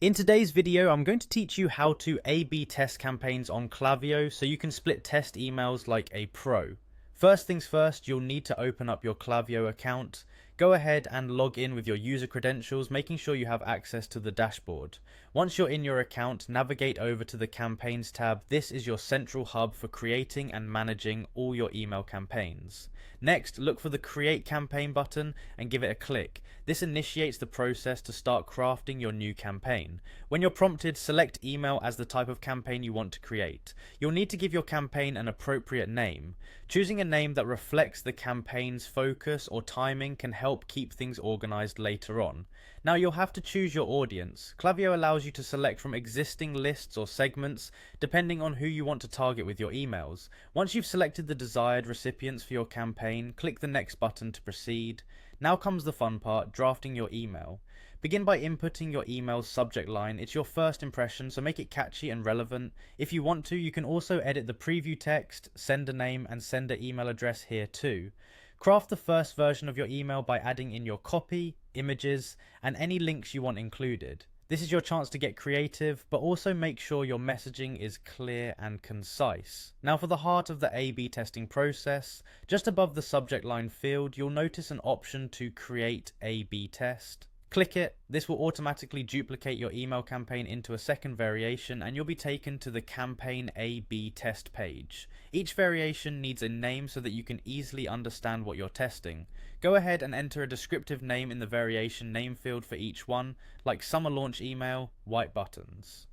In today's video, I'm going to teach you how to A/B test campaigns on Klaviyo so you can split test emails like a pro. First things first, you'll need to open up your Klaviyo account. Go ahead and log in with your user credentials, making sure you have access to the dashboard. Once you're in your account, navigate over to the Campaigns tab. This is your central hub for creating and managing all your email campaigns. Next, look for the Create Campaign button and give it a click. This initiates the process to start crafting your new campaign. When you're prompted, select email as the type of campaign you want to create. You'll need to give your campaign an appropriate name. Choosing a name that reflects the campaign's focus or timing can help keep things organized later on. Now you'll have to choose your audience. Klaviyo allows you to select from existing lists or segments depending on who you want to target with your emails. Once you've selected the desired recipients for your campaign, click the next button to proceed. Now comes the fun part, drafting your email. Begin by inputting your email's subject line. It's your first impression, so make it catchy and relevant. If you want to, you can also edit the preview text, sender name, and sender email address here too. Craft the first version of your email by adding in your copy, images, and any links you want included. This is your chance to get creative, but also make sure your messaging is clear and concise. Now for the heart of the A/B testing process, just above the subject line field, you'll notice an option to create A/B test. Click it. This will automatically duplicate your email campaign into a second variation and you'll be taken to the campaign A/B test page. Each variation needs a name so that you can easily understand what you're testing. Go ahead and enter a descriptive name in the variation name field for each one, like summer launch email, white buttons.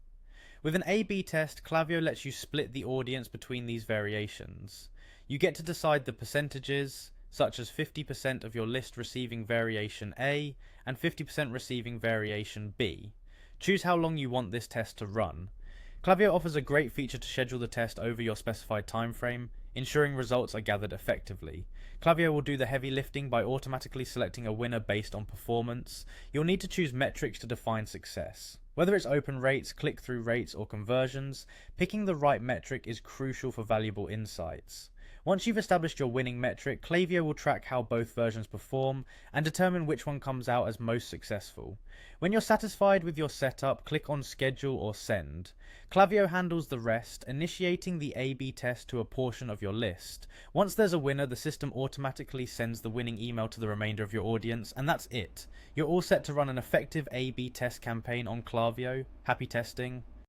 With an A/B test, Klaviyo lets you split the audience between these variations. You get to decide the percentages, such as 50% of your list receiving variation A and 50% receiving variation B. Choose how long you want this test to run. Klaviyo offers a great feature to schedule the test over your specified time frame, ensuring results are gathered effectively. Klaviyo will do the heavy lifting by automatically selecting a winner based on performance. You'll need to choose metrics to define success. Whether it's open rates, click-through rates, or conversions, picking the right metric is crucial for valuable insights. Once you've established your winning metric, Klaviyo will track how both versions perform and determine which one comes out as most successful. When you're satisfied with your setup, click on Schedule or Send. Klaviyo handles the rest, initiating the A/B test to a portion of your list. Once there's a winner, the system automatically sends the winning email to the remainder of your audience, and that's it. You're all set to run an effective A/B test campaign on Klaviyo. Happy testing.